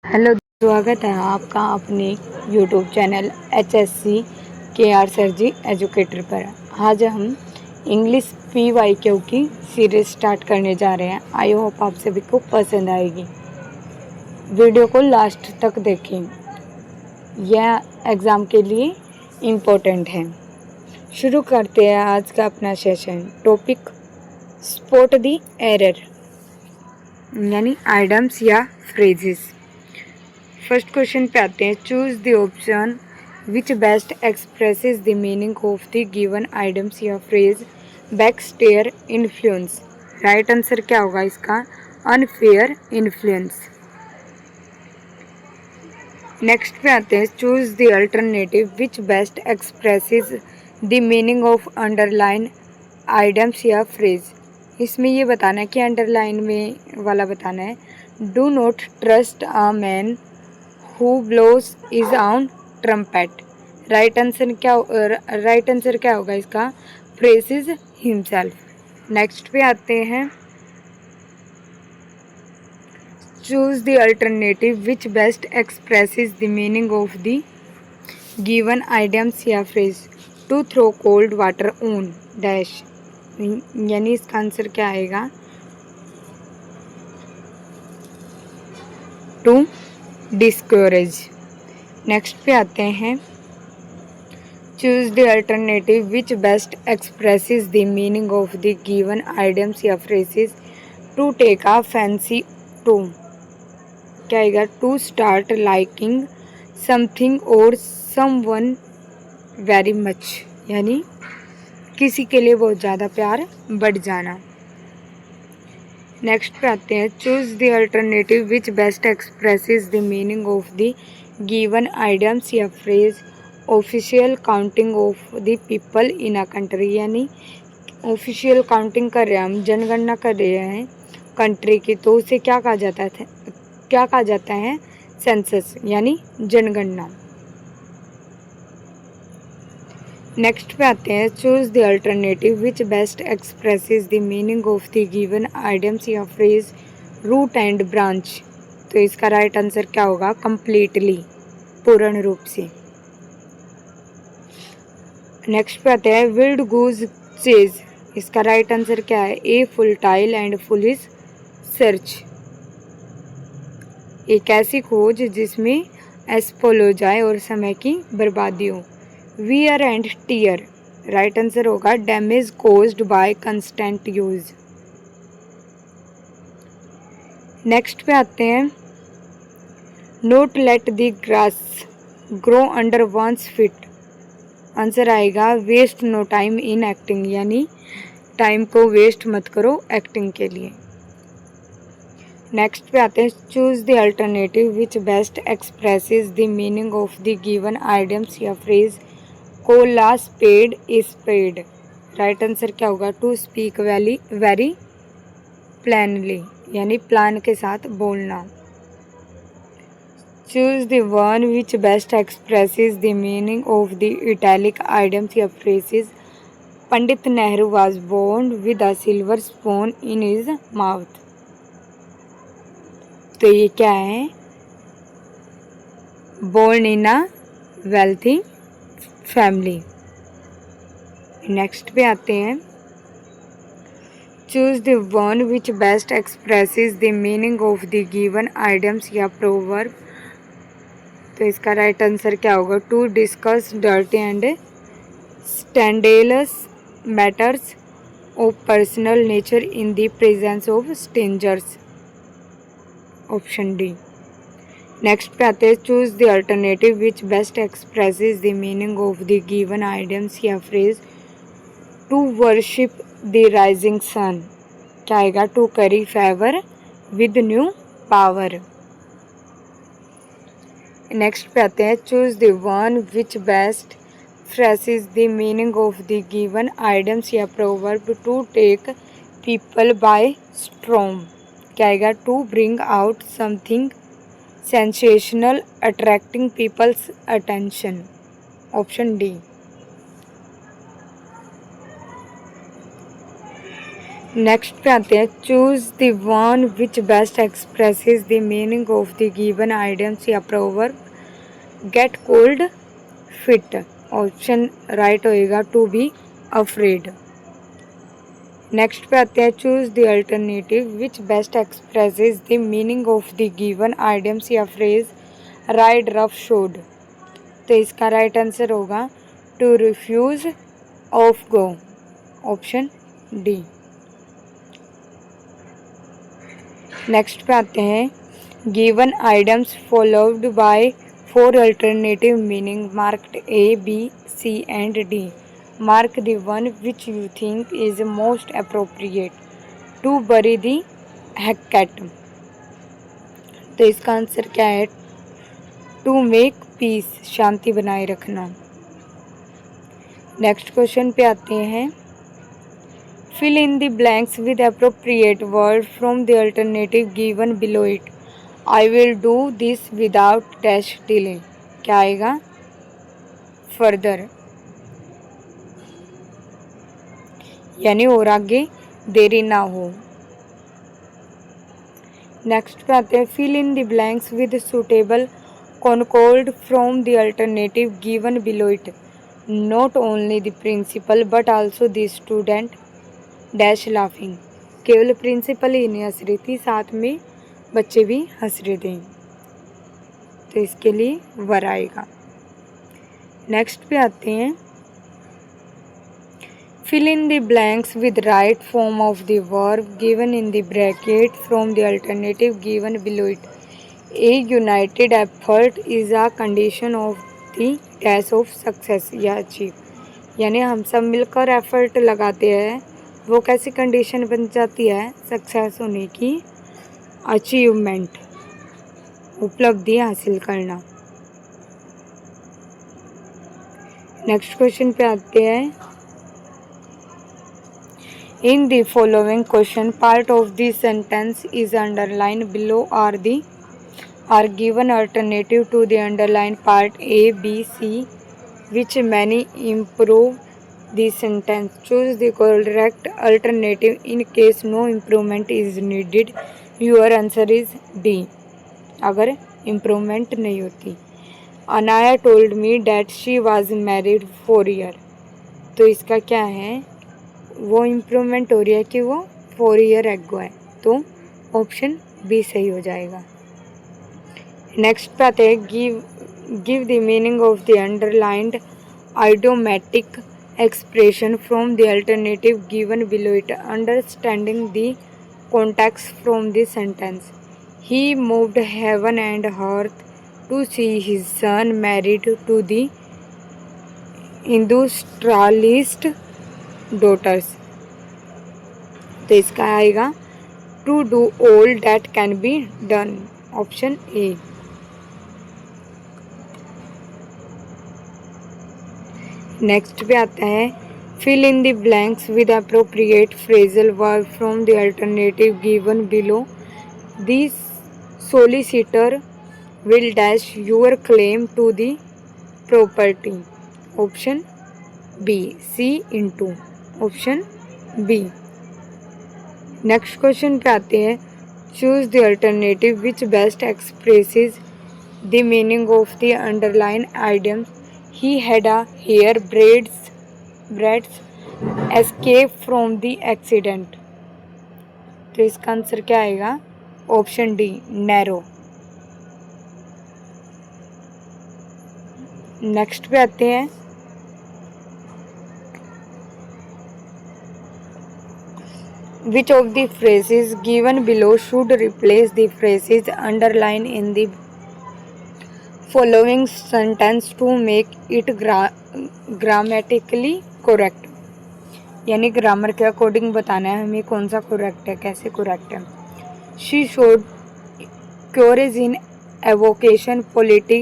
Hello, स्वागत है आपका अपने YouTube channel HSC KR sir ji educator पर। आज हम इंग्लिश PYQ की सीरीज स्टार्ट करने जा रहे हैं। आई होप आप सभी को पसंद आएगी। वीडियो को लास्ट तक देखें, यह एग्ज़ाम के लिए इम्पोर्टेंट है। शुरू करते हैं आज का अपना session. Topic spot the error, यानी आइडम्स या फ्रेजेस। फर्स्ट क्वेश्चन पे आते हैं। Choose the option which best expresses the meaning of the given items या phrase. Back stair influence. Right answer क्या होगा इसका? Unfair influence. नेक्स्ट पे आते हैं। Choose the alternative which best expresses the meaning of underline items या phrase. इसमें ये बताना है कि अंडरलाइन में वाला बताना है। Do not trust a man Who blows his own trumpet। Right answer क्या होगा इसका? Praises himself। नेक्स्ट पे आते हैं। Choose the alternative which best expresses the meaning of the given items या phrase. To throw cold water on dash, यानी इसका answer क्या आएगा? To discourage. नेक्स्ट पे आते हैं। Choose the alternative which best expresses the meaning of the given items या phrases. To take a fancy to, क्या आएगा? टू स्टार्ट लाइकिंग समथिंग और समवन वेरी मच, यानी किसी के लिए बहुत ज़्यादा प्यार बढ़ जाना। नेक्स्ट पे आते हैं। Choose the alternative which best expresses the meaning of the given items या phrase. Official counting of the people in a country, यानी ऑफिशियल काउंटिंग कर रहे हैं हम, जनगणना कर रहे हैं कंट्री की, तो उसे क्या कहा जाता है? सेंसस, यानी जनगणना। नेक्स्ट पे आते हैं। Choose the alternative which best expresses the meaning of the given items या फ्रेज। रूट एंड ब्रांच, तो इसका राइट आंसर क्या होगा? कंप्लीटली, पूर्ण रूप से। नेक्स्ट पे आते हैं। विल्ड गूज चेज, इसका राइट आंसर क्या है? ए फुलटाइल एंड फुलिश सर्च, एक ऐसी खोज जिसमें एस्पोलो जाए और समय की बर्बादी हो। Wear and tear, right answer होगा damage caused by constant use. Next पे आते हैं। Not let the grass grow under one's feet, answer आएगा waste no time in acting, यानी टाइम को वेस्ट मत करो एक्टिंग के लिए। नेक्स्ट पे आते हैं। Choose the alternative which best expresses the meaning of the given items या phrase. Call a spade is spade, right answer क्या होगा? टू स्पीक वेरी प्लानली, यानी प्लान के साथ बोलना। Choose the one which best expresses the meaning of the italic items या phrases. Pandit Nehru was born with a silver spoon in his mouth, तो ये क्या है? Born in a wealthy family. Next पे आते हैं। Choose the one which best expresses the meaning of the given items या proverb, तो इसका राइट आंसर क्या होगा? To discuss dirty and scandalous matters of personal nature in the presence of strangers, option D. Next पे आते हैं। Choose the alternative which best expresses the meaning of the given items या phrase. To worship the rising sun, क्या आएगा? To curry favour with new power. Next पे आते हैं। Choose the one which best expresses the meaning of the given items या proverb. To take people by storm, क्या आएगा? To bring out something sensational attracting peoples attention, option D. Next पे आते हैं, choose the one which best expresses the meaning of the given idioms या proverb. Get cold feet, option right होएगा to be afraid. Next पे आते हैं, choose the alternative which best expresses the meaning of the given idioms या phrase. Ride roughshod, तो इसका right answer होगा to refuse of go, option D. Next पे आते हैं, given items followed by 4 alternative meaning marked A B C and D. Mark the one which you think is most appropriate to bury the हैकेट। तो इसका answer क्या है, to make peace, शांति बनाए रखना। Next question पे आते हैं, fill in the blanks with appropriate word from the alternative given below it. I will do this without dash delay, क्या आएगा, फर्दर, यानी और आगे देरी ना हो। नेक्स्ट पे आते हैं, fill in the blanks with suitable concord from the alternative given below it. Not only the principal but also the student dash laughing. केवल प्रिंसिपल ही नहीं हंस रही थी, साथ में बच्चे भी हंस रहे थे, तो इसके लिए वर आएगा। नेक्स्ट पे आते हैं, fill in the blanks with right form of the verb given in the bracket from the alternative given below it. A united effort is a condition of the dash of success या achieve, यानी हम सब मिलकर effort लगाते हैं, वो कैसी condition बन जाती है, सक्सेस होने की, अचीवमेंट, उपलब्धि हासिल करना। नेक्स्ट क्वेश्चन पे आते हैं, in the following question part of the sentence is underlined below are given alternative to the underlined part A, B, C which many improve the sentence. Choose the correct alternative in case no improvement is needed. Your answer is D, अगर improvement नहीं होती। Anaya told me that she was married for a year, तो इसका क्या है, वो improvement हो रही है कि वो 4 ईयर एगो है, तो ऑप्शन बी सही हो जाएगा। नेक्स्ट पे आते हैं, give the meaning of the underlined idiomatic expression from the alternative given below it. Understanding the context from the sentence. He moved heaven and earth to see his son married to the industrialist daughters, तो इसका आएगा to do all that can be done, option A. Next पे आता है, fill in the blanks with appropriate phrasal verb from the alternative given below. This solicitor will dash your claim to the property, option B, C into, option B. Next question पे आते हैं, choose the alternative which best expresses the meaning of the underline idioms. He had a hair breadths escape from the accident, तो इसका answer क्या आएगा, option D, narrow. Next पे आते हैं, which of the phrases given below should replace the phrases underlined in the following sentence to make it grammatically correct। यानी grammar के according बताना है हमें कौन सा करेक्ट है, कैसे करेक्ट है। She showed courage in evocation polity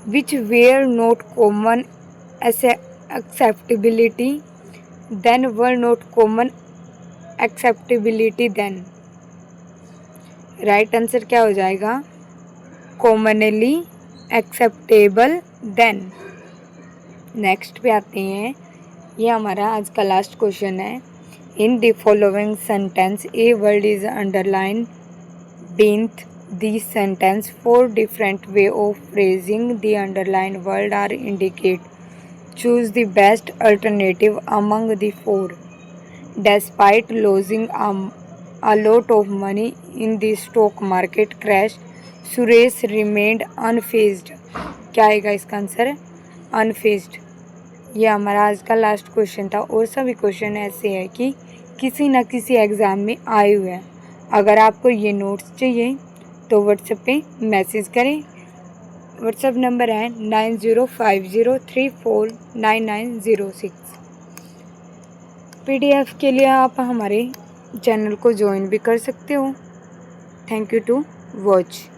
which were not common acceptability then were not common acceptability then। Right answer क्या हो जाएगा, कॉमनली एक्सेप्टेबल देन। नेक्स्ट पे आते हैं, ये हमारा आज का लास्ट क्वेश्चन है, In the following sentence, a word is underlined beneath the sentence. Four different way of phrasing the underlined word are indicated. Choose the best alternative among the four. Despite losing a lot of money in the stock market crash, Suresh remained unfazed. क्या आएगा इसका answer? अनफेज्ड। यह हमारा आज का last question था और सभी क्वेश्चन ऐसे है कि किसी न किसी एग्ज़ाम में आए हुए हैं। अगर आपको ये नोट्स चाहिए तो व्हाट्सएप पे मैसेज करें। व्हाट्सएप नंबर है 9050349906। PDF के लिए आप हमारे चैनल को ज्वाइन भी कर सकते हो। Thank you to watch.